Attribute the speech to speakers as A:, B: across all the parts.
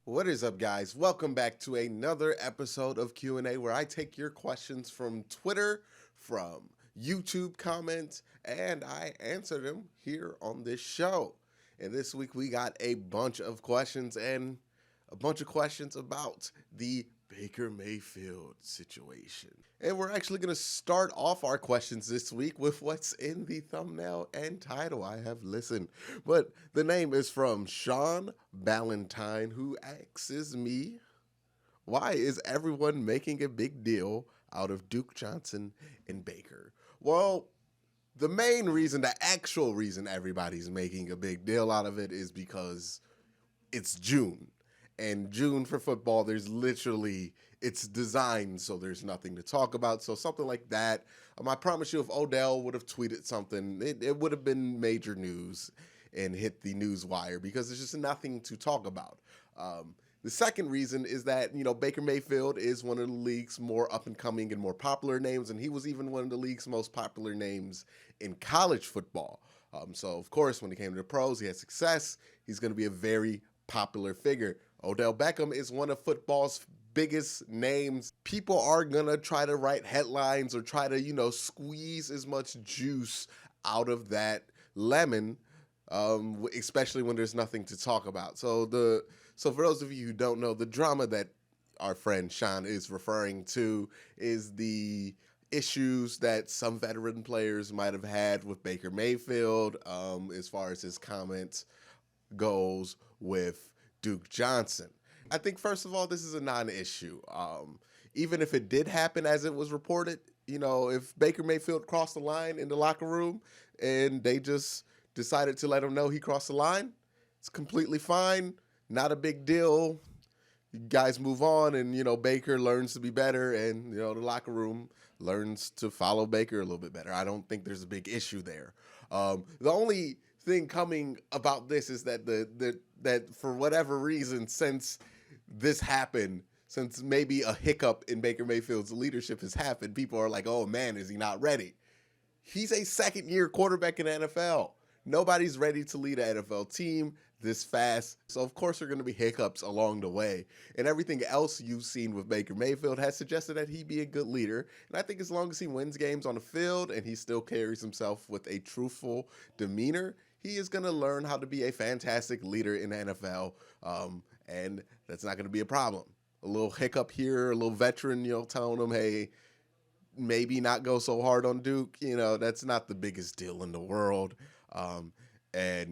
A: What is up, guys? Welcome back to another episode of Q&A where I take your questions from Twitter, from YouTube comments, and I answer them here on this show. And this week we got a bunch of questions about the Baker Mayfield situation. And we're actually going to start off our questions this week with what's in the thumbnail and title. I have listened. But the name is from Sean Ballantyne, who asks me, why is everyone making a big deal out of Duke Johnson and Baker? Well, the main reason, the actual reason everybody's making a big deal out of it is because it's June. And June for football, it's designed so there's nothing to talk about. So something like that, I promise you if Odell would have tweeted something, it would have been major news and hit the news wire because there's just nothing to talk about. The second reason is that, Baker Mayfield is one of the league's more up-and-coming and more popular names, and he was even one of the league's most popular names in college football. So, of course, when he came to the pros, he had success. He's going to be a very popular figure. Odell Beckham is one of football's biggest names. People are going to try to write headlines or try to, squeeze as much juice out of that lemon, especially when there's nothing to talk about. So for those of you who don't know, the drama that our friend Sean is referring to is the issues that some veteran players might have had with Baker Mayfield, as far as his comments goes with Duke Johnson. I think, first of all, this is a non-issue. Even if it did happen as it was reported, if Baker Mayfield crossed the line in the locker room and they just decided to let him know he crossed the line, it's completely fine. Not a big deal. You guys move on, and, Baker learns to be better, and, the locker room learns to follow Baker a little bit better. I don't think there's a big issue there. The only thing coming about this is that that for whatever reason, since this happened, since maybe a hiccup in Baker Mayfield's leadership has happened, people are like, oh man, is he not ready? He's a second-year quarterback in the NFL. Nobody's ready to lead an NFL team this fast. So, of course, there are going to be hiccups along the way. And everything else you've seen with Baker Mayfield has suggested that he be a good leader. And I think as long as he wins games on the field and he still carries himself with a truthful demeanor, he is going to learn how to be a fantastic leader in the NFL. And that's not going to be a problem. A little hiccup here, a little veteran, telling him, hey, maybe not go so hard on Duke. That's not the biggest deal in the world. And,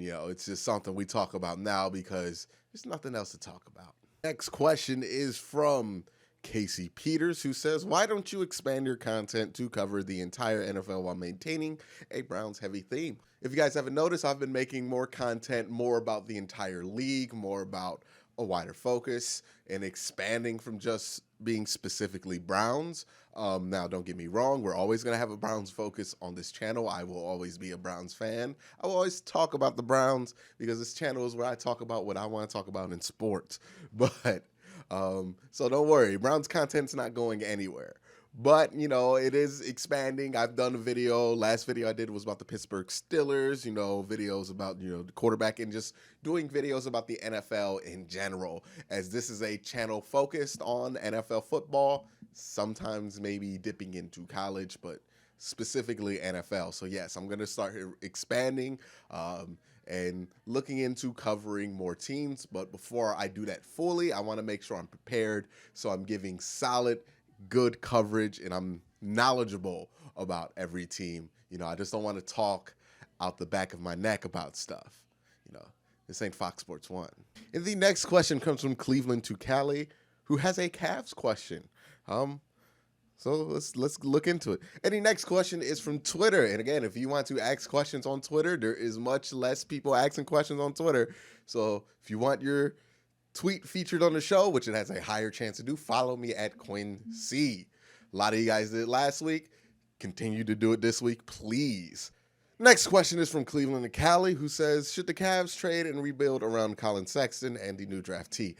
A: it's just something we talk about now because there's nothing else to talk about. Next question is from Casey Peters, who says, why don't you expand your content to cover the entire NFL while maintaining a Browns-heavy theme? If you guys haven't noticed, I've been making more content, more about the entire league, more about a wider focus, and expanding from just being specifically Browns. Now, don't get me wrong, we're always going to have a Browns focus on this channel. I will always be a Browns fan. I will always talk about the Browns because this channel is where I talk about what I want to talk about in sports. But so don't worry, Browns content's not going anywhere. But, it is expanding. I've done a video. Last video I did was about the Pittsburgh Steelers, videos about, the quarterback, and just doing videos about the NFL in general, as this is a channel focused on NFL football, sometimes maybe dipping into college, but specifically NFL. So, yes, I'm going to start expanding and looking into covering more teams. But before I do that fully, I want to make sure I'm prepared. So I'm giving solid, good coverage, and I'm knowledgeable about every team. I just don't want to talk out the back of my neck about stuff. This ain't Fox Sports 1. And the next question comes from Cleveland to Cali, who has a Cavs question. So let's look into it. And the next question is from Twitter. And again, if you want to ask questions on Twitter, there is much less people asking questions on Twitter. So if you want your tweet featured on the show, which it has a higher chance to do, follow me at QnC. A lot of you guys did it last week. Continue to do it this week, please. Next question is from Cleveland to Cali, who says, should the Cavs trade and rebuild around Colin Sexton and the new draftee?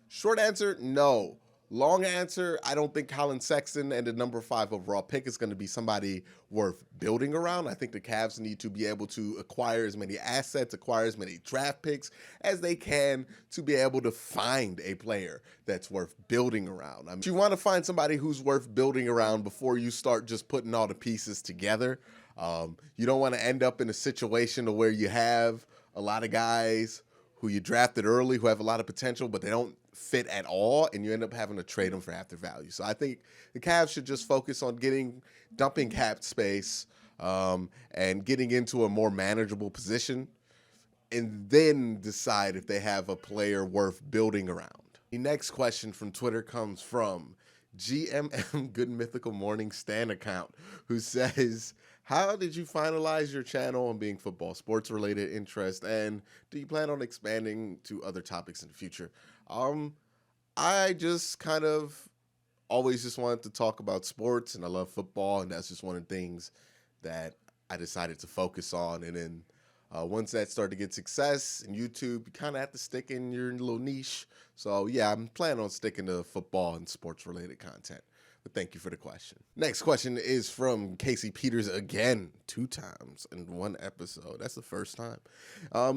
A: Short answer, no. Long answer, I don't think Colin Sexton and the number 5 overall pick is going to be somebody worth building around. I think the Cavs need to be able to acquire as many assets, acquire as many draft picks as they can to be able to find a player that's worth building around. I mean, you want to find somebody who's worth building around before you start just putting all the pieces together. You don't want to end up in a situation where you have a lot of guys who you drafted early who have a lot of potential, but they don't fit at all, and you end up having to trade them for half their value. So I think the Cavs should just focus on dumping cap space and getting into a more manageable position, and then decide if they have a player worth building around. The next question from Twitter comes from GMM Good Mythical Morning Stan account, who says, how did you finalize your channel on being football sports related interest, and do you plan on expanding to other topics in the future? I just kind of always just wanted to talk about sports, and I love football, and that's just one of the things that I decided to focus on. And then once that started to get success in YouTube, you kind of have to stick in your little niche. So yeah, I'm planning on sticking to football and sports related content. But thank you for the question. Next question is from Casey Peters again, 2 times in one episode. That's the first time.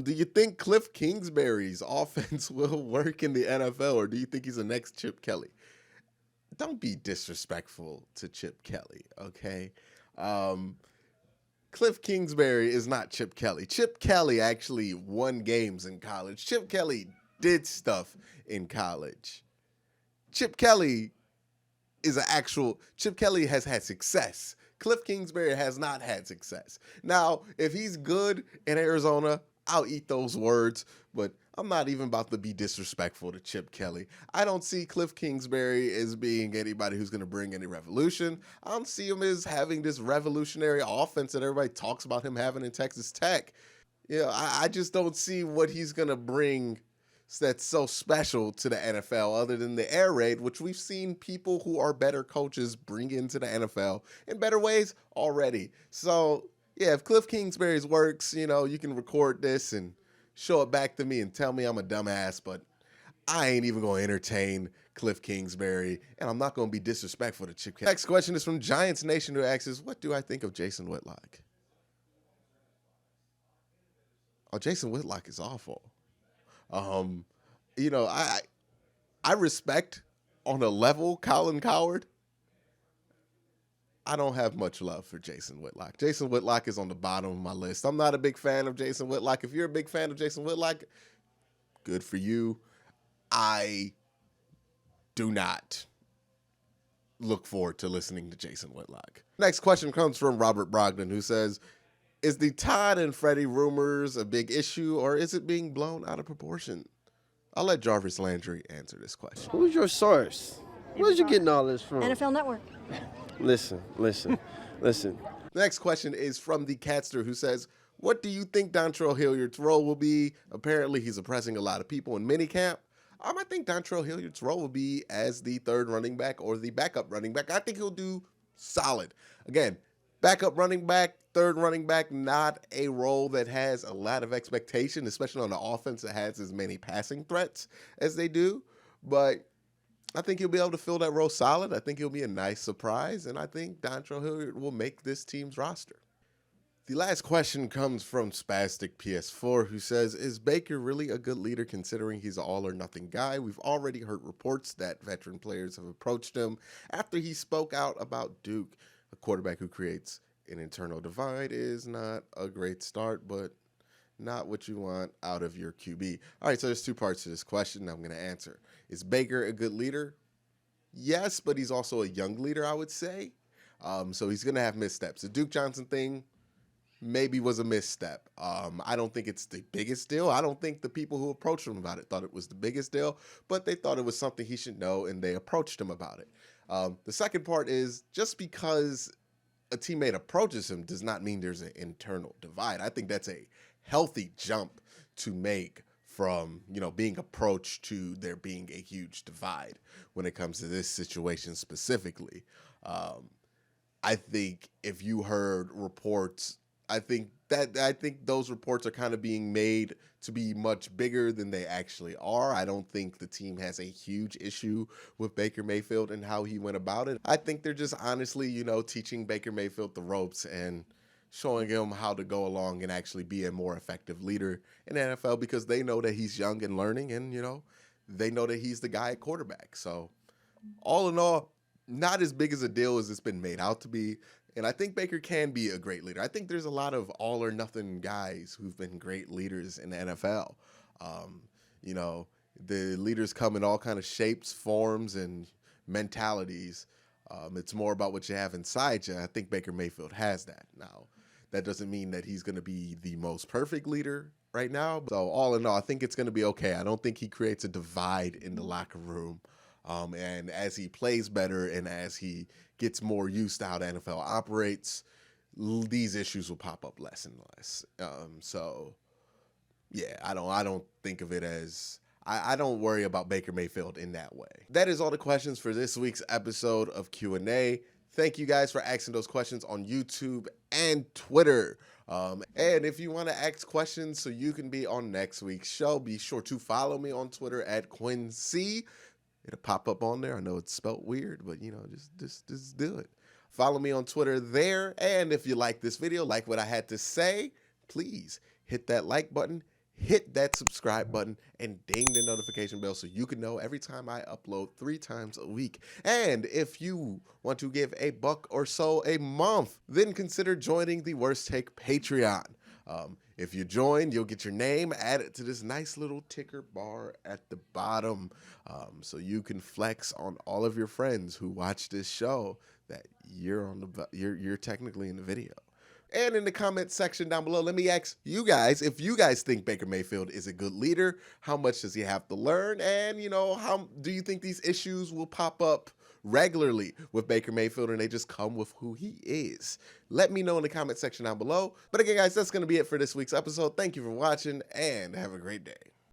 A: Do you think Kliff Kingsbury's offense will work in the NFL, or do you think he's the next Chip Kelly? Don't be disrespectful to Chip Kelly, okay? Kliff Kingsbury is not Chip Kelly. Chip Kelly actually won games in college. Chip Kelly did stuff in college. Chip Kelly has had success. Kliff Kingsbury has not had success. Now, if he's good in Arizona, I'll eat those words, but I'm not even about to be disrespectful to Chip Kelly. I don't see Kliff Kingsbury as being anybody who's going to bring any revolution. I don't see him as having this revolutionary offense that everybody talks about him having in Texas Tech. I just don't see what he's going to bring that's so special to the NFL other than the air raid, which we've seen people who are better coaches bring into the NFL in better ways already. So yeah, if Kliff Kingsbury's works, you can record this and show it back to me and tell me I'm a dumbass, but I ain't even going to entertain Kliff Kingsbury, and I'm not going to be disrespectful to Chip Kelly. Next question is from Giants Nation, who asks, what do I think of Jason Whitlock? Oh, Jason Whitlock is awful. I respect on a level Colin Cowherd. I don't have much love for Jason Whitlock. Jason Whitlock is on the bottom of my list. I'm not a big fan of Jason Whitlock. If you're a big fan of Jason Whitlock, good for you. I do not look forward to listening to Jason Whitlock. Next question comes from Robert Brogdon, who says, is the Todd and Freddie rumors a big issue, or is it being blown out of proportion? I'll let Jarvis Landry answer this question.
B: Who's your source? Where's you getting all this from?
C: NFL Network.
B: Listen.
A: The next question is from the Catster, who says, what do you think Dontrell Hilliard's role will be? Apparently, he's oppressing a lot of people in minicamp. I think Dontrell Hilliard's role will be as the third running back or the backup running back. I think he'll do solid. Again, backup running back, third running back, not a role that has a lot of expectation, especially on the offense that has as many passing threats as they do. But I think he'll be able to fill that role solid. I think he'll be a nice surprise, and I think Dontrell Hilliard will make this team's roster. The last question comes from Spastic PS4, who says, is Baker really a good leader considering he's an all-or-nothing guy? We've already heard reports that veteran players have approached him after he spoke out about Duke. A quarterback who creates an internal divide is not a great start, but not what you want out of your QB. All right, so there's 2 parts to this question I'm going to answer. Is Baker a good leader? Yes, but he's also a young leader, I would say. So he's going to have missteps. The Duke Johnson thing maybe was a misstep. I don't think it's the biggest deal. I don't think the people who approached him about it thought it was the biggest deal, but they thought it was something he should know, and they approached him about it. The second part is, just because a teammate approaches him does not mean there's an internal divide. I think that's a healthy jump to make from, being approached to there being a huge divide when it comes to this situation specifically. I think if you heard reports, I think those reports are kind of being made to be much bigger than they actually are. I don't think the team has a huge issue with Baker Mayfield and how he went about it. I think they're just honestly, teaching Baker Mayfield the ropes and showing him how to go along and actually be a more effective leader in the NFL, because they know that he's young and learning, and they know that he's the guy at quarterback. So all in all, not as big as a deal as it's been made out to be. And I think Baker can be a great leader. I think there's a lot of all or nothing guys who've been great leaders in the NFL. The leaders come in all kind of shapes, forms, and mentalities. It's more about what you have inside you. I think Baker Mayfield has that. Now, that doesn't mean that he's going to be the most perfect leader right now. So all in all, I think it's going to be okay. I don't think he creates a divide in the locker room. And as he plays better and as he gets more used to how the NFL operates, these issues will pop up less and less. I don't think of it as I don't worry about Baker Mayfield in that way. That is all the questions for this week's episode of Q&A. Thank you guys for asking those questions on YouTube and Twitter. And if you want to ask questions so you can be on next week's show, be sure to follow me on Twitter at QnC. It'll pop up on there. I know it's spelt weird, but just do it. Follow me on Twitter there. And if you like this video, like what I had to say, please hit that like button, hit that subscribe button, and ding the notification bell so you can know every time I upload 3 times a week. And if you want to give $1 or so a month, then consider joining the Worst Take Patreon. If you join, you'll get your name added to this nice little ticker bar at the bottom, so you can flex on all of your friends who watch this show that you're technically in the video. And in the comment section down below, let me ask you guys, if you guys think Baker Mayfield is a good leader, how much does he have to learn? And, how do you think these issues will pop up regularly with Baker Mayfield and they just come with who he is? Let me know in the comment section down below. But again, guys, that's going to be it for this week's episode. Thank you for watching and have a great day.